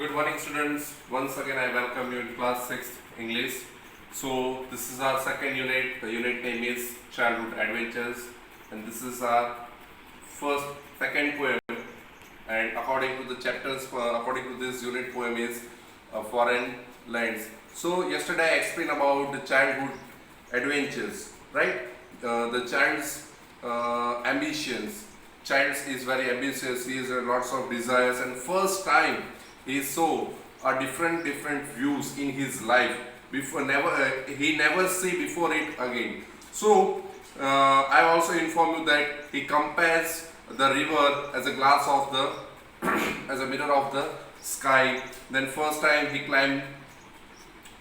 Good morning students. Once again I welcome you in class 6 English. So this is our second unit. The unit name is Childhood Adventures and this is our second poem, and according to the chapters, according to this unit, poem is Foreign Lands. So yesterday I explained about the childhood adventures, right? The child's ambitions. Child is very ambitious, he has lots of desires, and first time he saw a different views in his life. Before he never see before it again. So I also inform you that he compares the river as a glass of the as a mirror of the sky. Then first time he climbed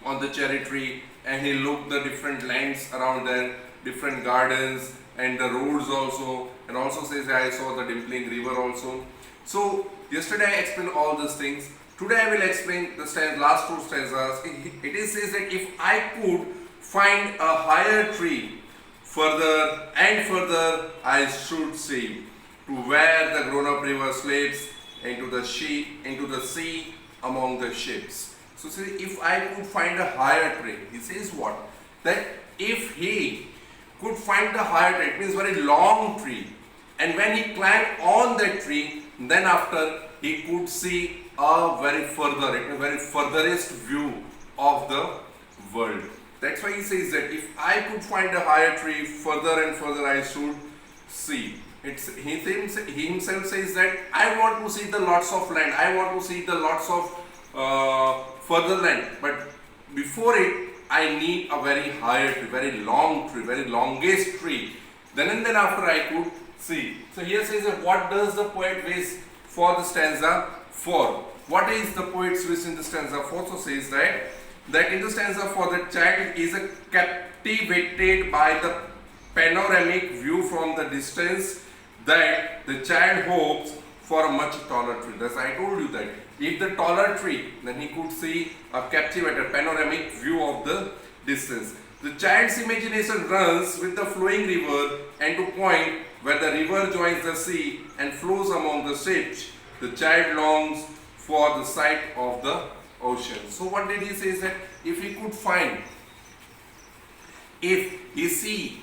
on the cherry tree and he looked the different lands around there, different gardens and the roads also, and also says I saw the dimpling river also. So yesterday I explained all these things. Today I will explain the last two stanzas. It is says that if I could find a higher tree, further and further I should see, to where the grown-up river sleeps, into the sea among the ships. So see, if I could find a higher tree, he says what? That if he could find the higher tree, it means very long tree, and when he climbed on that tree, then after he could see a very furthest view of the world. That's why he says that if I could find a higher tree, further and further I should see. He himself says that I want to see the lots of land, I want to see the lots of further land, but before it I need a very higher tree, very long tree, very longest tree. Then and then after I could see. So here says that what does the poet wish for the stanza 4? What is the poet's wish in the stanza 4? So says that in the stanza 4 the child is captivated by the panoramic view from the distance, that the child hopes for a much taller tree. Thus I told you that if the taller tree, then he could see a captivated panoramic view of the distance. The child's imagination runs with the flowing river, and to point where the river joins the sea and flows among the ships, the child longs for the sight of the ocean. So what did he say? Is that if he could find, if he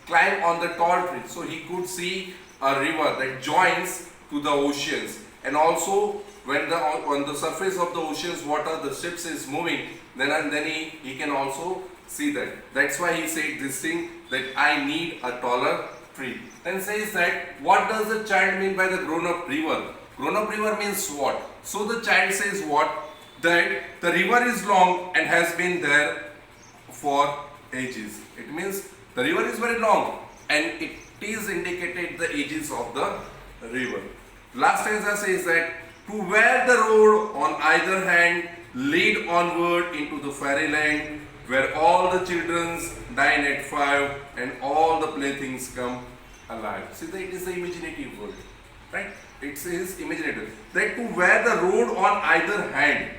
climb on the tall tree, so he could see a river that joins to the oceans, and also when on the surface of the ocean's water the ships is moving, then he can also see that. That's why he said this thing, that I need a taller tree. Then says that what does the child mean by the grown-up river? Grown-up river means what? So the child says what? That the river is long and has been there for ages. It means the river is very long and it is indicated the ages of the river. Last stanza says that to where the road on either hand lead onward into the fairyland, where all the children dine at 5 and all the playthings come alive. See, that it is the imaginative word, right? It says imaginative. That to where the road on either hand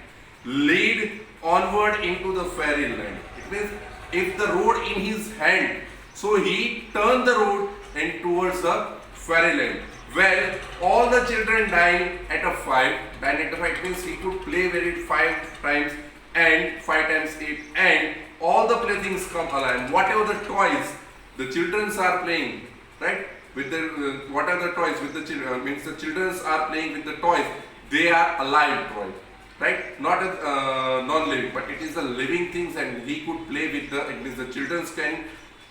lead onward into the fairyland. It means if the road in his hand, so he turned the road and towards the fairyland, where all the children dine at a 5. Dine at a 5 means he could play with it 5 times and 5 times 8, and all the playthings come alive. Whatever the toys the children are playing, right? With the what are the toys with the children? Means the children are playing with the toys. They are alive toys, right? Not non-living, but it is the living things, and he could play with the. It means the children can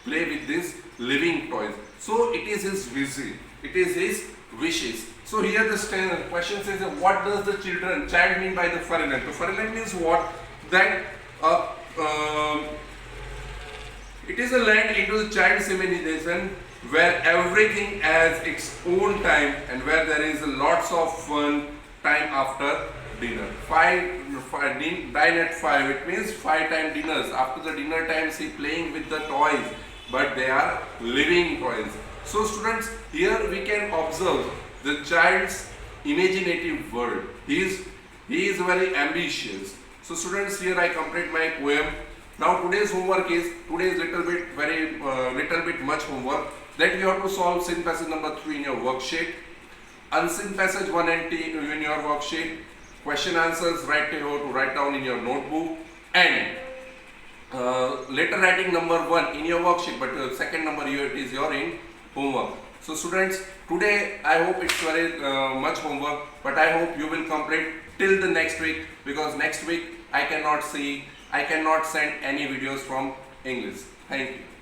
play with these living toys. So it is his vision. It is his wishes. So here the question says, what does the child mean by the fairyland? The fairyland means what? That it is a land into the child's imagination where everything has its own time and where there is lots of fun time after dinner. Dine at 5. It means 5 time dinners. After the dinner times he playing with the toys, but they are living toys. So students, here we can observe the child's imaginative world. He is very ambitious. So students, here I complete my poem. Now today's homework is little bit much homework, that you have to solve syn passage number 3 in your worksheet, unseen passage 1 and 2 in your worksheet, question answers right to write down in your notebook, and letter writing number 1 in your worksheet, but second number it is your in homework. So students, today I hope it's very much homework, but I hope you will complete till the next week, because next week I cannot send any videos from English. Thank you.